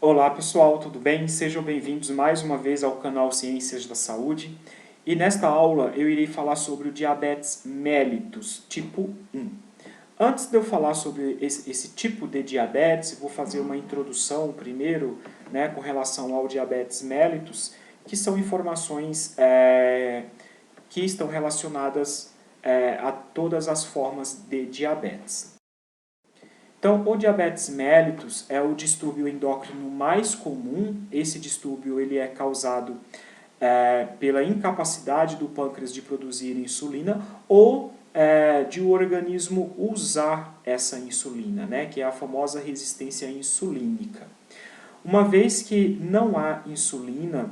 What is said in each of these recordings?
Olá pessoal, tudo bem? Sejam bem-vindos mais uma vez ao canal Ciências da Saúde. E nesta aula eu irei falar sobre o diabetes mellitus tipo 1. Antes de eu falar sobre esse tipo de diabetes, vou fazer uma introdução primeiro, com relação ao diabetes mellitus, que são informações que estão relacionadas a todas as formas de diabetes. Então, o diabetes mellitus é o distúrbio endócrino mais comum. Esse distúrbio ele é causado pela incapacidade do pâncreas de produzir insulina ou de o organismo usar essa insulina, que é a famosa resistência insulínica. Uma vez que não há insulina,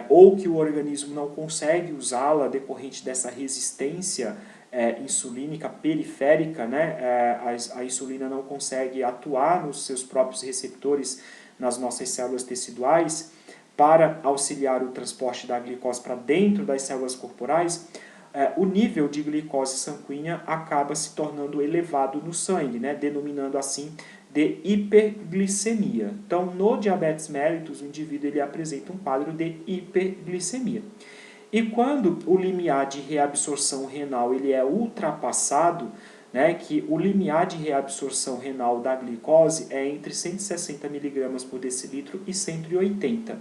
ou que o organismo não consegue usá-la decorrente dessa resistência insulínica periférica, a insulina não consegue atuar nos seus próprios receptores nas nossas células teciduais para auxiliar o transporte da glicose para dentro das células corporais, o nível de glicose sanguínea acaba se tornando elevado no sangue, denominando assim de hiperglicemia. Então, no diabetes mellitus, o indivíduo ele apresenta um quadro de hiperglicemia. E quando o limiar de reabsorção renal ele é ultrapassado, que o limiar de reabsorção renal da glicose é entre 160 mg por decilitro e 180.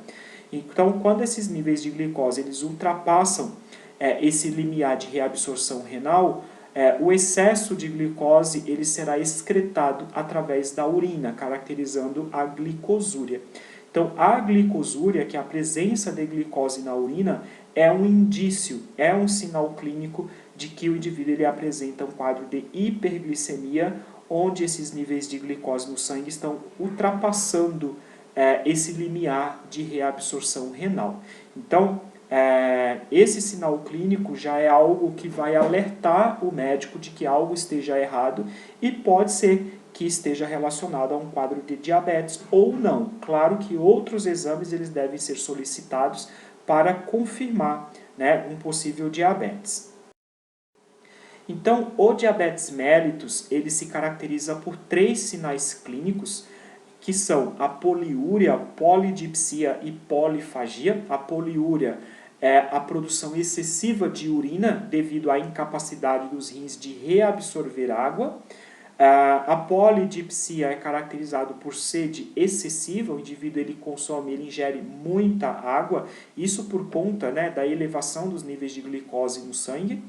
Então, quando esses níveis de glicose eles ultrapassam esse limiar de reabsorção renal, o excesso de glicose ele será excretado através da urina, caracterizando a glicosúria. Então, a glicosúria, que é a presença de glicose na urina, é um indício, é um sinal clínico de que o indivíduo ele apresenta um quadro de hiperglicemia, onde esses níveis de glicose no sangue estão ultrapassando esse limiar de reabsorção renal. Então, esse sinal clínico já é algo que vai alertar o médico de que algo esteja errado e pode ser que esteja relacionado a um quadro de diabetes ou não. Claro que outros exames eles devem ser solicitados para confirmar um possível diabetes. Então, o diabetes mellitus ele se caracteriza por 3 sinais clínicos, que são a poliúria, polidipsia e polifagia. A poliúria é a produção excessiva de urina devido à incapacidade dos rins de reabsorver água. A polidipsia é caracterizado por sede excessiva, o indivíduo ele ingere muita água, isso por conta da elevação dos níveis de glicose no sangue.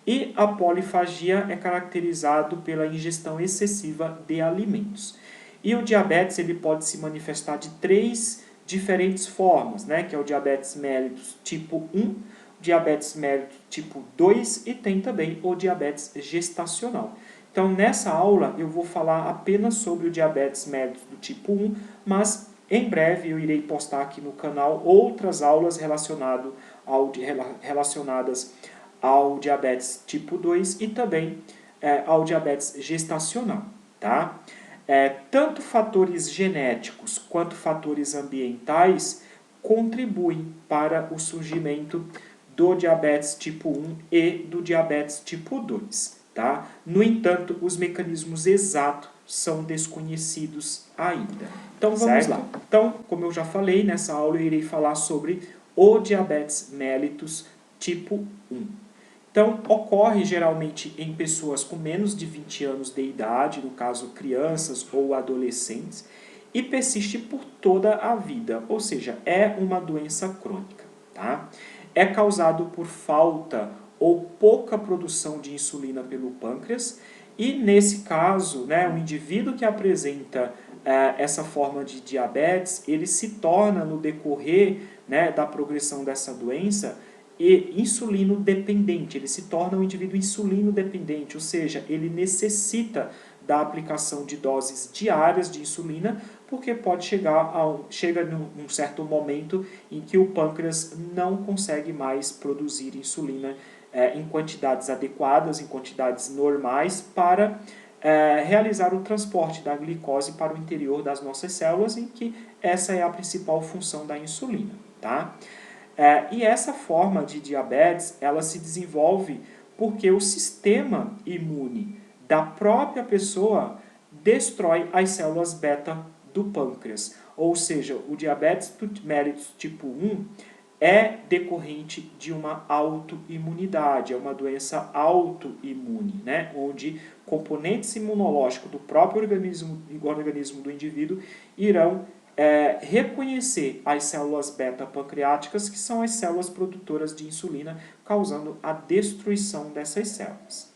E a polifagia é caracterizado pela ingestão excessiva de alimentos. E o diabetes ele pode se manifestar de 3 diferentes formas, que é o diabetes mellitus tipo 1, diabetes mellitus tipo 2 e tem também o diabetes gestacional. Então, nessa aula, eu vou falar apenas sobre o diabetes mellitus do tipo 1, mas em breve eu irei postar aqui no canal outras aulas relacionadas ao diabetes tipo 2 e também ao diabetes gestacional. Tá? Tanto fatores genéticos quanto fatores ambientais contribuem para o surgimento do diabetes tipo 1 e do diabetes tipo 2. Tá? No entanto, os mecanismos exatos são desconhecidos ainda. Então vamos lá. Então, como eu já falei, nessa aula eu irei falar sobre o diabetes mellitus tipo 1. Então, ocorre geralmente em pessoas com menos de 20 anos de idade, no caso crianças ou adolescentes, e persiste por toda a vida, ou seja, é uma doença crônica. Tá? É causado por falta ou pouca produção de insulina pelo pâncreas, e nesse caso, o indivíduo que apresenta essa forma de diabetes, ele se torna no decorrer da progressão dessa doença e insulino dependente, ele se torna um indivíduo insulino dependente, ou seja, ele necessita da aplicação de doses diárias de insulina, porque pode chega num certo momento em que o pâncreas não consegue mais produzir insulina em quantidades adequadas, em quantidades normais, para realizar o transporte da glicose para o interior das nossas células, em que essa é a principal função da insulina. Tá? E essa forma de diabetes, ela se desenvolve porque o sistema imune da própria pessoa destrói as células beta do pâncreas. Ou seja, o diabetes mellitus tipo 1 é decorrente de uma autoimunidade, é uma doença autoimune, né? Onde componentes imunológicos do próprio organismo do indivíduo irão reconhecer as células beta pancreáticas, que são as células produtoras de insulina, causando a destruição dessas células.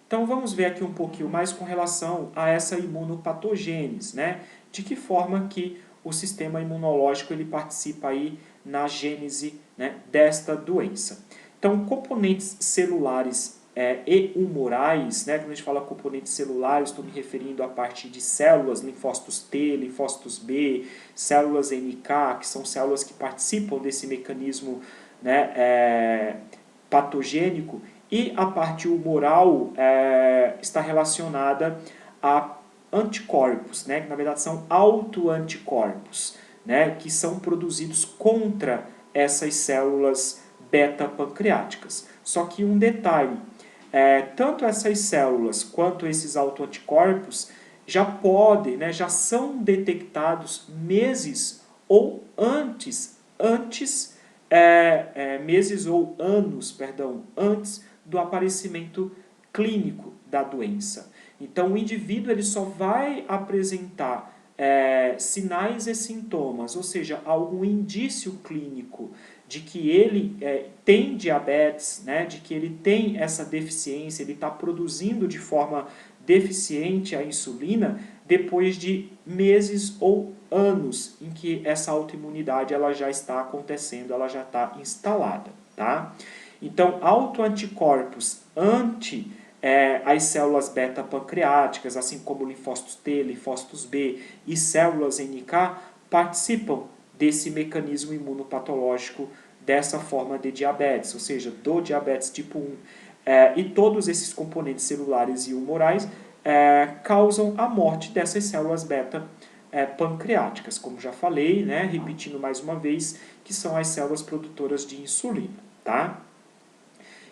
Então vamos ver aqui um pouquinho mais com relação a essa imunopatogênese, né? De que forma que o sistema imunológico ele participa aí na gênese, né, desta doença. Então, componentes celulares e humorais, né, quando a gente fala componentes celulares, estou me referindo a partir de células, linfócitos T, linfócitos B, células NK, que são células que participam desse mecanismo, né, patogênico, e a parte humoral está relacionada a anticorpos, né, que na verdade são autoanticorpos, né, que são produzidos contra essas células beta-pancreáticas. Só que um detalhe, tanto essas células quanto esses autoanticorpos já podem, né, já são detectados meses ou meses ou anos, perdão, antes do aparecimento clínico da doença. Então, o indivíduo ele só vai apresentar sinais e sintomas, ou seja, algum indício clínico de que ele tem diabetes, né, de que ele tem essa deficiência, ele está produzindo de forma deficiente a insulina, depois de meses ou anos em que essa autoimunidade ela já está acontecendo, ela já está instalada. Tá? Então, autoanticorpos ante as células beta-pancreáticas, assim como linfócitos T, linfócitos B e células NK, participam desse mecanismo imunopatológico dessa forma de diabetes, ou seja, do diabetes tipo 1. E todos esses componentes celulares e humorais causam a morte dessas células beta-pancreáticas, como já falei, né, repetindo mais uma vez, que são as células produtoras de insulina. Tá?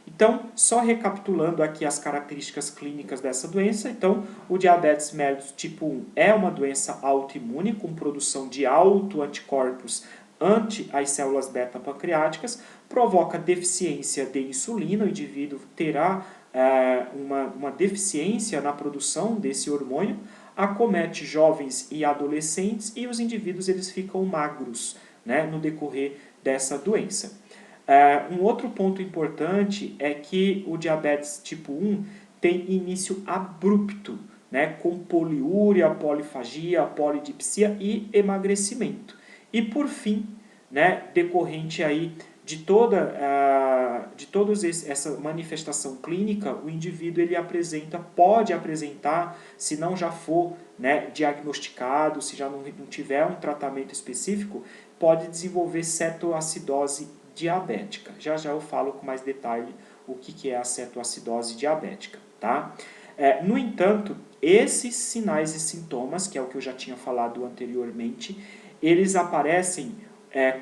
Então, só recapitulando aqui as características clínicas dessa doença, então, o diabetes mellitus tipo 1 é uma doença autoimune com produção de autoanticorpos ante as células beta-pancreáticas, provoca deficiência de insulina, o indivíduo terá uma deficiência na produção desse hormônio, acomete jovens e adolescentes e os indivíduos eles ficam magros, né, no decorrer dessa doença. Um outro ponto importante é que o diabetes tipo 1 tem início abrupto, né, com poliúria, polifagia, polidipsia e emagrecimento. E por fim, né, decorrente aí de toda essa manifestação clínica, o indivíduo ele pode apresentar, se não já for, né, diagnosticado, se já não tiver um tratamento específico, pode desenvolver cetoacidose diabética. Já já eu falo com mais detalhe o que é a cetoacidose diabética. Tá? No entanto, esses sinais e sintomas, que é o que eu já tinha falado anteriormente, eles aparecem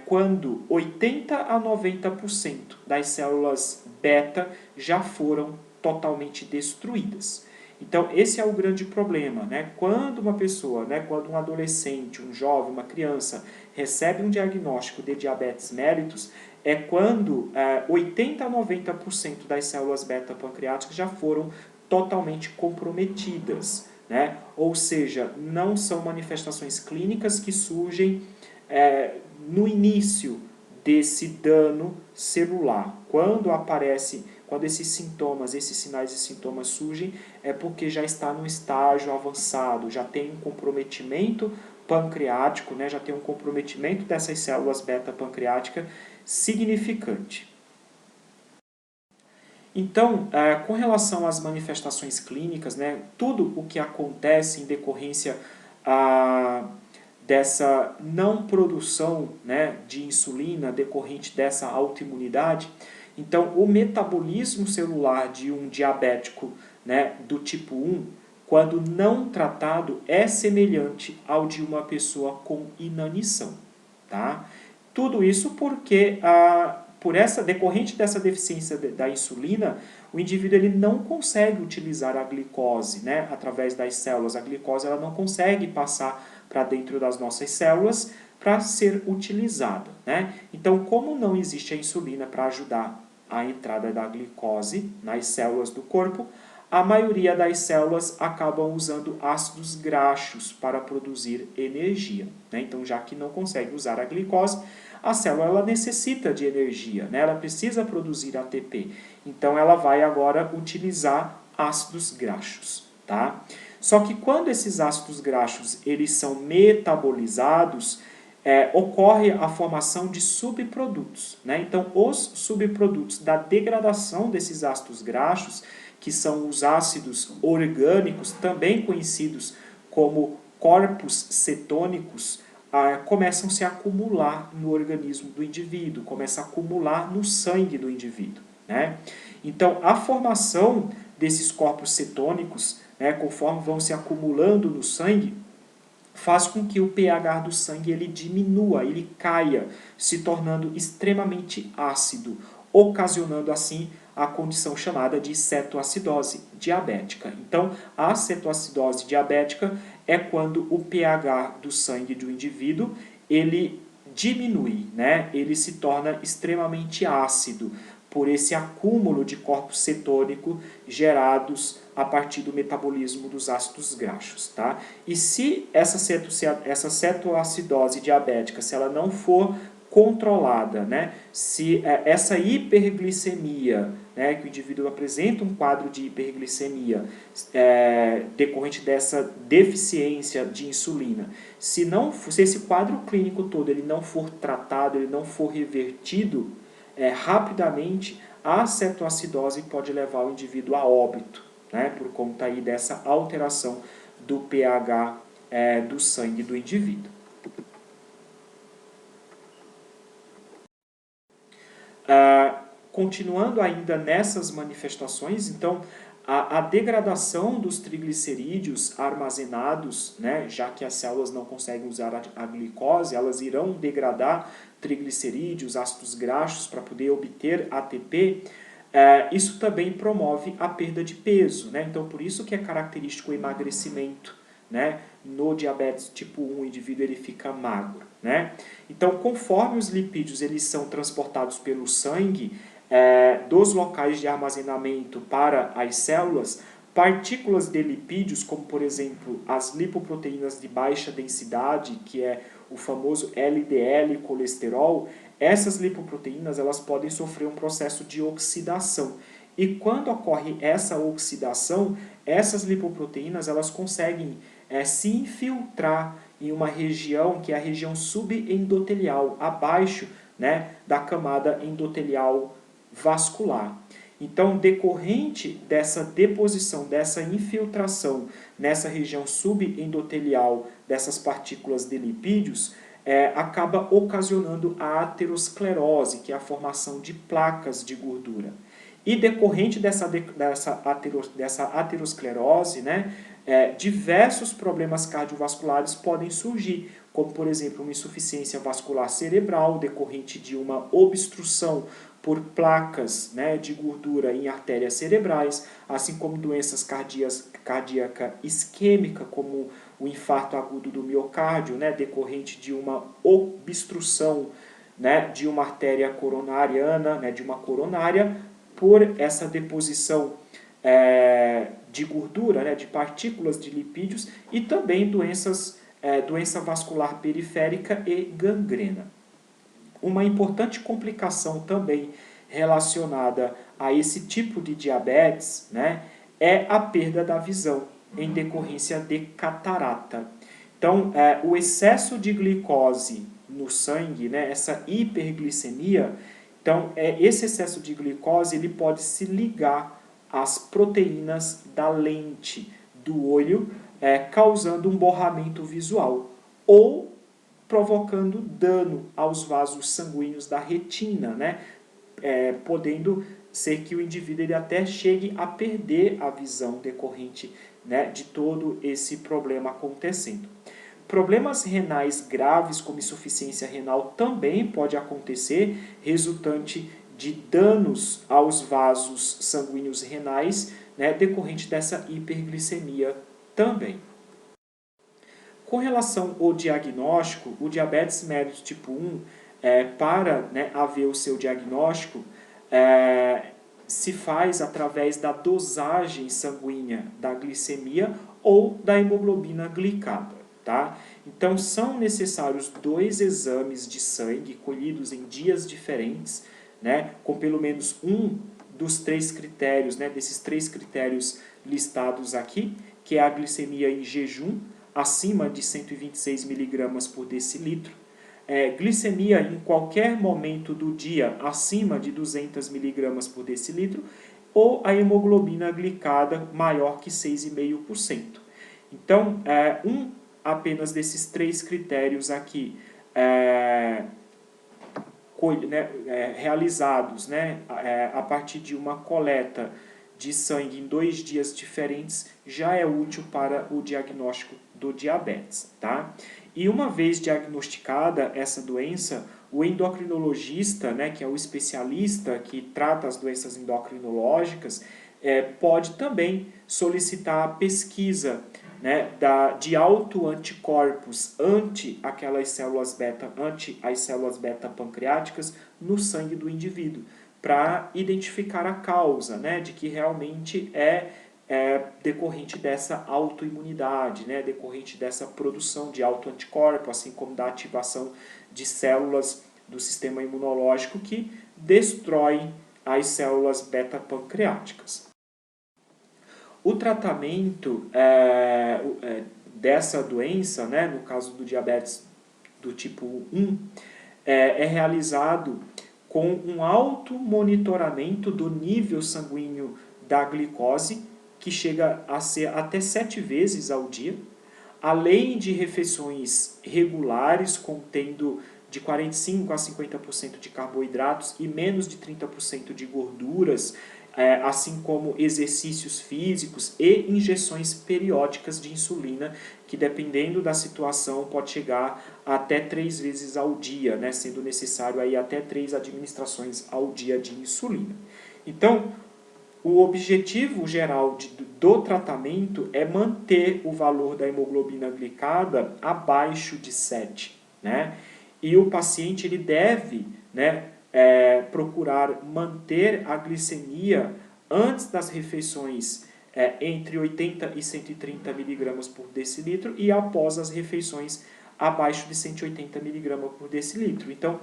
quando 80% a 90% das células beta já foram totalmente destruídas. Então, esse é o grande problema, né? Quando uma pessoa, né, quando um adolescente, um jovem, uma criança recebe um diagnóstico de diabetes mellitus, é quando 80% a 90% das células beta-pancreáticas já foram totalmente comprometidas, né? Ou seja, não são manifestações clínicas que surgem no início desse dano celular. Quando esses sintomas, esses sinais e sintomas surgem, é porque já está num estágio avançado, já tem um comprometimento pancreático, né, já tem um comprometimento dessas células beta-pancreáticas significante. Então, com relação às manifestações clínicas, né, tudo o que acontece em decorrência dessa não produção, né, de insulina decorrente dessa autoimunidade, então o metabolismo celular de um diabético, né, do tipo 1, quando não tratado, é semelhante ao de uma pessoa com inanição. Tá? Tudo isso porque, decorrente dessa deficiência da insulina, o indivíduo ele não consegue utilizar a glicose, né, através das células. A glicose ela não consegue passar para dentro das nossas células para ser utilizada, né? Então, como não existe a insulina para ajudar a entrada da glicose nas células do corpo, a maioria das células acabam usando ácidos graxos para produzir energia, né? Então, já que não consegue usar a glicose, a célula ela necessita de energia, né? Ela precisa produzir ATP. Então, ela vai agora utilizar ácidos graxos, tá? Só que quando esses ácidos graxos eles são metabolizados, ocorre a formação de subprodutos, né? Então, os subprodutos da degradação desses ácidos graxos, que são os ácidos orgânicos, também conhecidos como corpos cetônicos, começam a se acumular no organismo do indivíduo, começam a acumular no sangue do indivíduo, né? Então, a formação desses corpos cetônicos, né, conforme vão se acumulando no sangue, faz com que o pH do sangue ele diminua, ele caia, se tornando extremamente ácido, ocasionando assim a condição chamada de cetoacidose diabética. Então, a cetoacidose diabética é quando o pH do sangue do indivíduo ele diminui, né? Ele se torna extremamente ácido por esse acúmulo de corpos cetônicos gerados a partir do metabolismo dos ácidos graxos, tá? E se essa cetoacidose diabética, se ela não for controlada, né? Se essa hiperglicemia, né, que o indivíduo apresenta um quadro de hiperglicemia decorrente dessa deficiência de insulina, se esse quadro clínico todo ele não for tratado, ele não for revertido, rapidamente a cetoacidose pode levar o indivíduo a óbito, né, por conta aí dessa alteração do pH do sangue do indivíduo. Continuando ainda nessas manifestações, então, a degradação dos triglicerídeos armazenados, né, já que as células não conseguem usar a glicose, elas irão degradar triglicerídeos, ácidos graxos, para poder obter ATP, isso também promove a perda de peso, né? Então, por isso que é característico o emagrecimento, né? No diabetes tipo 1, o indivíduo ele fica magro, né? Então, conforme os lipídios eles são transportados pelo sangue, dos locais de armazenamento para as células, partículas de lipídios, como por exemplo as lipoproteínas de baixa densidade, que é o famoso LDL colesterol, essas lipoproteínas elas podem sofrer um processo de oxidação. E quando ocorre essa oxidação, essas lipoproteínas elas conseguem se infiltrar em uma região que é a região subendotelial, abaixo, né, da camada endotelial vascular. Então, decorrente dessa deposição, dessa infiltração nessa região subendotelial dessas partículas de lipídios, acaba ocasionando a aterosclerose, que é a formação de placas de gordura. E decorrente dessa aterosclerose, né, diversos problemas cardiovasculares podem surgir, como por exemplo uma insuficiência vascular cerebral decorrente de uma obstrução por placas, né, de gordura em artérias cerebrais, assim como doenças cardíaca isquêmica, como o infarto agudo do miocárdio, né, decorrente de uma obstrução, né, de uma artéria coronariana, né, de uma coronária, por essa deposição de gordura, né, de partículas de lipídios, e também doença vascular periférica e gangrena. Uma importante complicação também relacionada a esse tipo de diabetes, né, é a perda da visão em decorrência de catarata. Então, o excesso de glicose no sangue, né, essa hiperglicemia, então, esse excesso de glicose ele pode se ligar às proteínas da lente do olho, causando um borramento visual, ou provocando dano aos vasos sanguíneos da retina, né? Podendo ser que o indivíduo ele até chegue a perder a visão decorrente, né, de todo esse problema acontecendo. Problemas renais graves, como insuficiência renal, também pode acontecer, resultante de danos aos vasos sanguíneos renais, né, decorrente dessa hiperglicemia também. Com relação ao diagnóstico, o diabetes mellitus tipo 1, para, né, haver o seu diagnóstico, se faz através da dosagem sanguínea da glicemia ou da hemoglobina glicada. Tá? Então, são necessários 2 exames de sangue colhidos em dias diferentes, né, com pelo menos um dos 3 critérios, né, desses 3 critérios listados aqui, que é a glicemia em jejum, acima de 126 mg por decilitro, glicemia em qualquer momento do dia acima de 200 mg por decilitro, ou a hemoglobina glicada maior que 6,5%. Então, apenas desses 3 critérios aqui realizados, né, a partir de uma coleta de sangue em 2 dias diferentes, já é útil para o diagnóstico do diabetes. Tá? E uma vez diagnosticada essa doença, o endocrinologista, né, que é o especialista que trata as doenças endocrinológicas, pode também solicitar a pesquisa, né, de autoanticorpos ante aquelas células beta, ante as células beta pancreáticas no sangue do indivíduo, para identificar a causa, né, de que realmente é decorrente dessa autoimunidade, né, decorrente dessa produção de autoanticorpo, assim como da ativação de células do sistema imunológico que destroem as células beta-pancreáticas. O tratamento dessa doença, né, no caso do diabetes do tipo 1, é realizado com um automonitoramento do nível sanguíneo da glicose, que chega a ser até 7 vezes ao dia, além de refeições regulares contendo de 45% a 50% de carboidratos e menos de 30% de gorduras, assim como exercícios físicos e injeções periódicas de insulina, que dependendo da situação pode chegar até 3 vezes ao dia, né, sendo necessário aí até 3 administrações ao dia de insulina. Então, o objetivo geral do tratamento é manter o valor da hemoglobina glicada abaixo de 7, né? E o paciente ele deve, né, procurar manter a glicemia antes das refeições entre 80 e 130 mg por decilitro e após as refeições abaixo de 180 mg por decilitro. Então,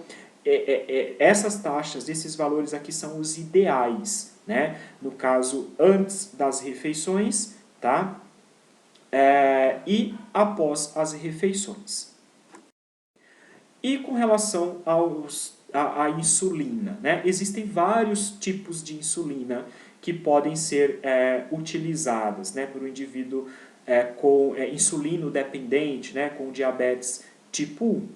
essas taxas, esses valores aqui são os ideais, né? No caso, antes das refeições, tá? E após as refeições. E com relação à insulina, né? Existem vários tipos de insulina que podem ser utilizadas, né, por um indivíduo com insulino dependente, né, com diabetes tipo 1.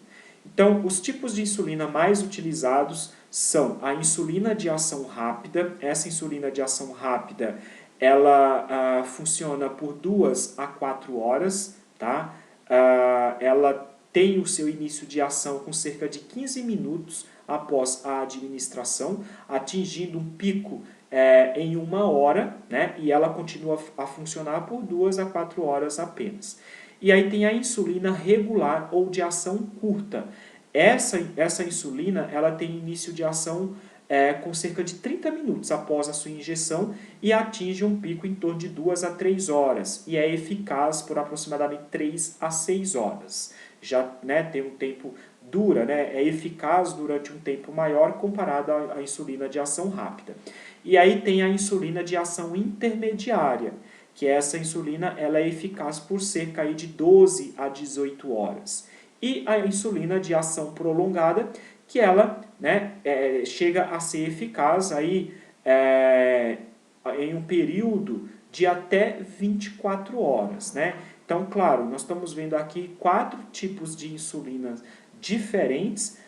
Então, os tipos de insulina mais utilizados são a insulina de ação rápida. Essa insulina de ação rápida, ela funciona por 2 a 4 horas, tá? Ela tem o seu início de ação com cerca de 15 minutos após a administração, atingindo um pico em 1 hora, né? E ela continua a funcionar por 2 a 4 horas apenas. E aí tem a insulina regular ou de ação curta. Essa insulina ela tem início de ação com cerca de 30 minutos após a sua injeção e atinge um pico em torno de 2 a 3 horas e é eficaz por aproximadamente 3 a 6 horas. Já, né, tem um tempo dura, né, é eficaz durante um tempo maior comparado à insulina de ação rápida. E aí tem a insulina de ação intermediária, que essa insulina ela é eficaz por cerca aí de 12 a 18 horas. E a insulina de ação prolongada, que ela, né, chega a ser eficaz aí, em um período de até 24 horas. Né? Então, claro, nós estamos vendo aqui 4 tipos de insulinas diferentes.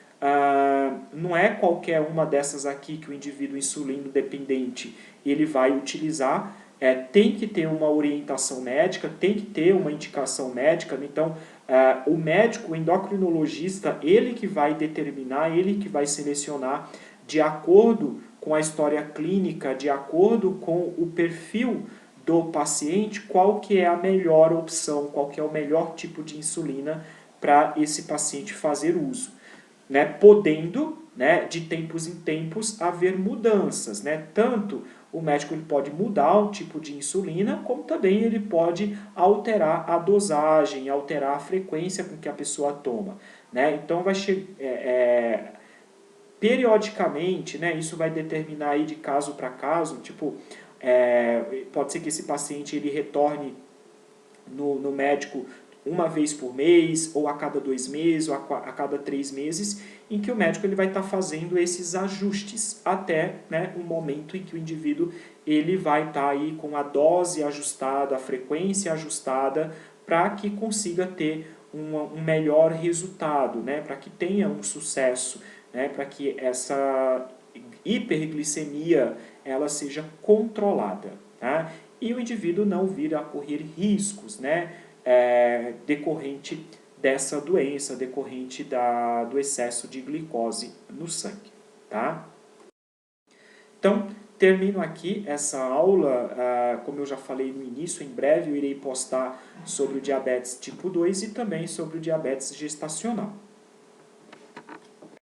Não é qualquer uma dessas aqui que o indivíduo insulino dependente ele vai utilizar. Tem que ter uma orientação médica, tem que ter uma indicação médica. Então, o médico, o endocrinologista, ele que vai determinar, ele que vai selecionar de acordo com a história clínica, de acordo com o perfil do paciente qual que é a melhor opção, qual que é o melhor tipo de insulina para esse paciente fazer uso, né? Podendo, né, de tempos em tempos haver mudanças, né? Tanto o médico ele pode mudar o tipo de insulina, como também ele pode alterar a dosagem, alterar a frequência com que a pessoa toma, né? Então vai periodicamente, né, isso vai determinar aí de caso para caso, tipo, pode ser que esse paciente ele retorne no médico uma vez por mês, ou a cada 2 meses, ou a cada 3 meses, em que o médico ele vai estar fazendo esses ajustes, até, né, um momento em que o indivíduo ele vai estar aí com a dose ajustada, a frequência ajustada, para que consiga ter um melhor resultado, né, para que tenha um sucesso, né, para que essa hiperglicemia ela seja controlada, tá? E o indivíduo não vir a correr riscos, né, decorrente dessa doença, decorrente do excesso de glicose no sangue, tá? Então, termino aqui essa aula, como eu já falei no início, em breve eu irei postar sobre o diabetes tipo 2 e também sobre o diabetes gestacional.